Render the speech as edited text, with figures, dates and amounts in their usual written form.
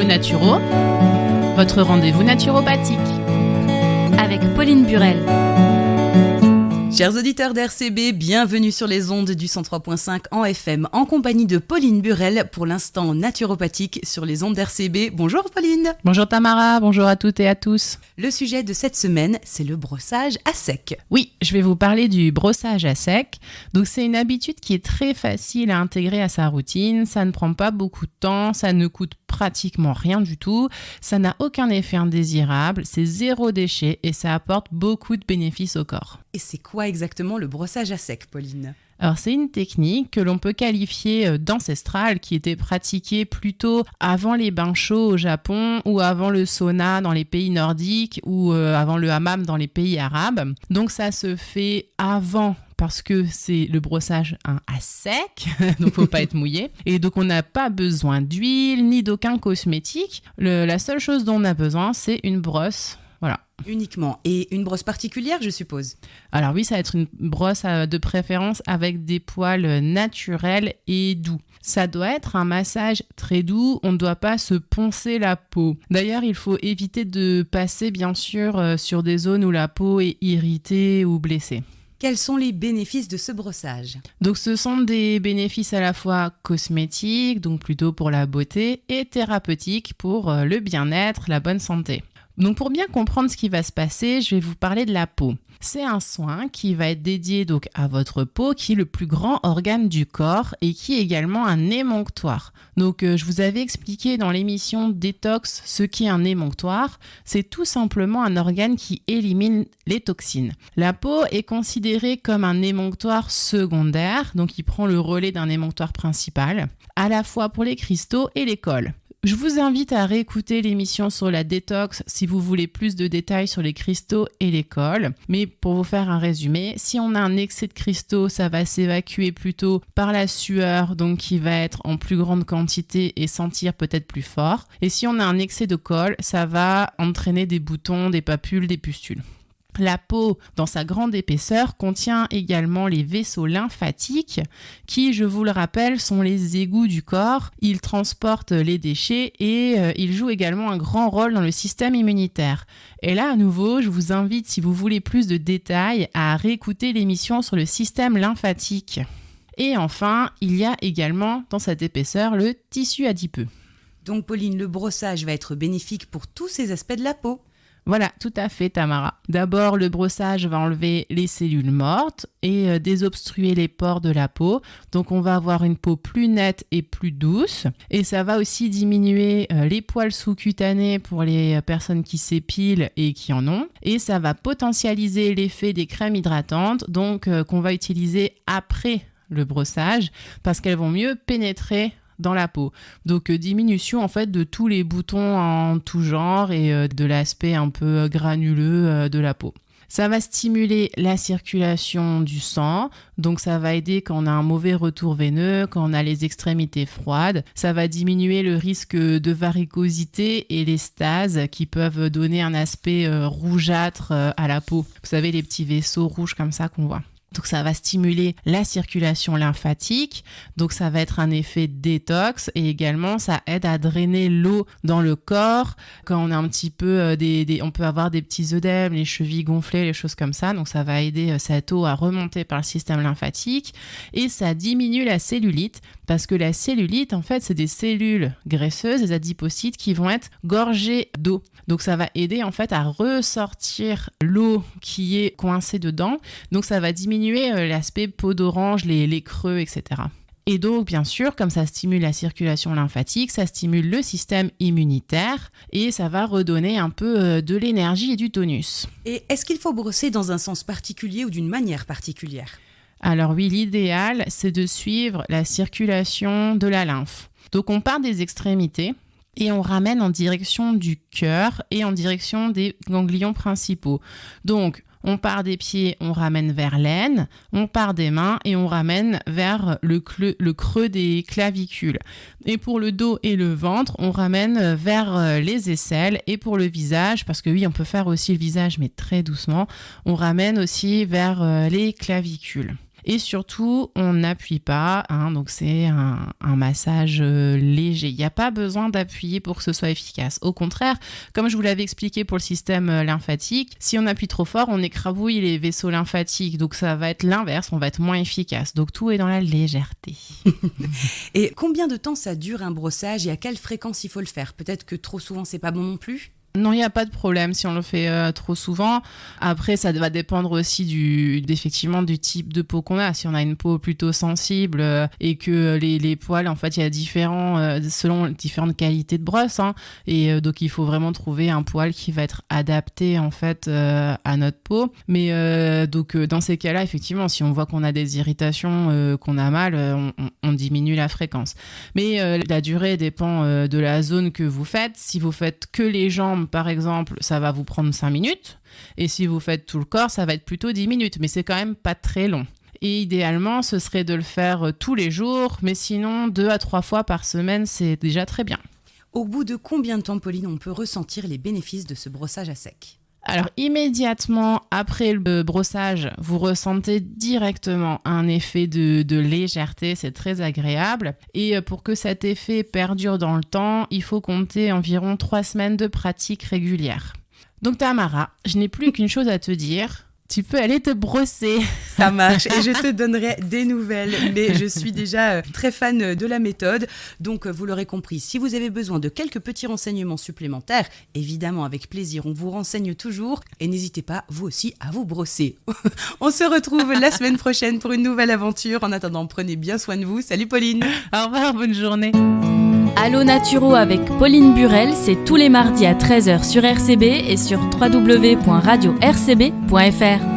Naturo, votre rendez-vous naturopathique. Avec Pauline Burel. Chers auditeurs d'RCB, bienvenue sur les ondes du 103.5 en FM en compagnie de Pauline Burel pour l'instant naturopathique sur les ondes d'RCB. Bonjour Pauline. Bonjour Tamara, bonjour à toutes et à tous. Le sujet de cette semaine, c'est le brossage à sec. Oui, je vais vous parler du brossage à sec. Donc c'est une habitude qui est très facile à intégrer à sa routine, ça ne prend pas beaucoup de temps, ça ne coûte pratiquement rien du tout, ça n'a aucun effet indésirable, c'est zéro déchet et ça apporte beaucoup de bénéfices au corps. Et c'est quoi exactement le brossage à sec, Pauline ? Alors c'est une technique que l'on peut qualifier d'ancestrale qui était pratiquée plutôt avant les bains chauds au Japon ou avant le sauna dans les pays nordiques ou avant le hammam dans les pays arabes. Donc ça se fait avant parce que c'est le brossage à sec, donc faut pas être mouillé. Et donc on n'a pas besoin d'huile ni d'aucun cosmétique. La seule chose dont on a besoin, c'est une brosse. Voilà. Uniquement. Et une brosse particulière, je suppose ? Alors oui, ça va être une brosse de préférence avec des poils naturels et doux. Ça doit être un massage très doux, on ne doit pas se poncer la peau. D'ailleurs, il faut éviter de passer bien sûr sur des zones où la peau est irritée ou blessée. Quels sont les bénéfices de ce brossage ? Donc ce sont des bénéfices à la fois cosmétiques, donc plutôt pour la beauté, et thérapeutiques pour le bien-être, la bonne santé. Donc pour bien comprendre ce qui va se passer, je vais vous parler de la peau. C'est un soin qui va être dédié donc à votre peau, qui est le plus grand organe du corps et qui est également un émonctoire. Donc je vous avais expliqué dans l'émission Détox ce qu'est un émonctoire. C'est tout simplement un organe qui élimine les toxines. La peau est considérée comme un émonctoire secondaire, donc il prend le relais d'un émonctoire principal, à la fois pour les cristaux et les cols. Je vous invite à réécouter l'émission sur la détox si vous voulez plus de détails sur les cristaux et les cols. Mais pour vous faire un résumé, si on a un excès de cristaux, ça va s'évacuer plutôt par la sueur, donc qui va être en plus grande quantité et sentir peut-être plus fort. Et si on a un excès de colle, ça va entraîner des boutons, des papules, des pustules. La peau, dans sa grande épaisseur, contient également les vaisseaux lymphatiques qui, je vous le rappelle, sont les égouts du corps. Ils transportent les déchets et ils jouent également un grand rôle dans le système immunitaire. Et là, à nouveau, je vous invite, si vous voulez plus de détails, à réécouter l'émission sur le système lymphatique. Et enfin, il y a également dans cette épaisseur le tissu adipeux. Donc Pauline, le brossage va être bénéfique pour tous ces aspects de la peau. Voilà, tout à fait Tamara. D'abord, le brossage va enlever les cellules mortes et désobstruer les pores de la peau. Donc, on va avoir une peau plus nette et plus douce. Et ça va aussi diminuer les poils sous-cutanés pour les personnes qui s'épilent et qui en ont. Et ça va potentialiser l'effet des crèmes hydratantes, donc qu'on va utiliser après le brossage parce qu'elles vont mieux pénétrer dans la peau. Donc diminution en fait de tous les boutons en tout genre et de l'aspect un peu granuleux de la peau. Ça va stimuler la circulation du sang, donc ça va aider quand on a un mauvais retour veineux, quand on a les extrémités froides. Ça va diminuer le risque de varicosité et les stases qui peuvent donner un aspect rougeâtre à la peau. Vous savez, les petits vaisseaux rouges comme ça qu'on voit. Donc ça va stimuler la circulation lymphatique, donc ça va être un effet détox et également ça aide à drainer l'eau dans le corps. Quand on a un petit peu on peut avoir des petits œdèmes, les chevilles gonflées, les choses comme ça, donc ça va aider cette eau à remonter par le système lymphatique et ça diminue la cellulite parce que la cellulite en fait c'est des cellules graisseuses, des adipocytes qui vont être gorgées d'eau. Donc ça va aider en fait à ressortir l'eau qui est coincée dedans, donc ça va diminuer l'aspect peau d'orange, les creux, etc. Et donc, bien sûr, comme ça stimule la circulation lymphatique, ça stimule le système immunitaire et ça va redonner un peu de l'énergie et du tonus. Et est-ce qu'il faut brosser dans un sens particulier ou d'une manière particulière ? Alors oui, l'idéal, c'est de suivre la circulation de la lymphe. Donc, on part des extrémités et on ramène en direction du cœur et en direction des ganglions principaux. Donc, on part des pieds, on ramène vers l'aine, on part des mains et on ramène vers le creux des clavicules. Et pour le dos et le ventre, on ramène vers les aisselles. Et pour le visage, parce que oui, on peut faire aussi le visage, mais très doucement, on ramène aussi vers les clavicules. Et surtout, on n'appuie pas, donc c'est un massage léger. Il n'y a pas besoin d'appuyer pour que ce soit efficace. Au contraire, comme je vous l'avais expliqué pour le système lymphatique, si on appuie trop fort, on écrabouille les vaisseaux lymphatiques. Donc ça va être l'inverse, on va être moins efficace. Donc tout est dans la légèreté. Et combien de temps ça dure un brossage et à quelle fréquence il faut le faire ? Peut-être que trop souvent, c'est pas bon non plus ? Non, il n'y a pas de problème si on le fait trop souvent. Après, ça va dépendre aussi effectivement du type de peau qu'on a. Si on a une peau plutôt sensible et que les poils, en fait, il y a selon différentes qualités de brosse. Et donc, il faut vraiment trouver un poil qui va être adapté, en fait, à notre peau. Mais donc, dans ces cas-là, effectivement, si on voit qu'on a des irritations, qu'on a mal, on diminue la fréquence. Mais la durée dépend de la zone que vous faites. Si vous faites que les jambes, par exemple, ça va vous prendre 5 minutes. Et si vous faites tout le corps, ça va être plutôt 10 minutes. Mais c'est quand même pas très long. Et idéalement, ce serait de le faire tous les jours. Mais sinon, 2 à 3 fois par semaine, c'est déjà très bien. Au bout de combien de temps, Pauline, on peut ressentir les bénéfices de ce brossage à sec ? Alors, immédiatement après le brossage, vous ressentez directement un effet de légèreté, c'est très agréable. Et pour que cet effet perdure dans le temps, il faut compter environ 3 semaines de pratique régulière. Donc Tamara, je n'ai plus qu'une chose à te dire. Tu peux aller te brosser. Ça marche et je te donnerai des nouvelles, mais je suis déjà très fan de la méthode. Donc vous l'aurez compris, si vous avez besoin de quelques petits renseignements supplémentaires, évidemment avec plaisir, on vous renseigne toujours. Et n'hésitez pas, vous aussi, à vous brosser. On se retrouve la semaine prochaine pour une nouvelle aventure. En attendant, prenez bien soin de vous. Salut Pauline. Au revoir, bonne journée. Allo Naturo avec Pauline Burel, c'est tous les mardis à 13h sur RCB et sur www.radio-rcb.fr.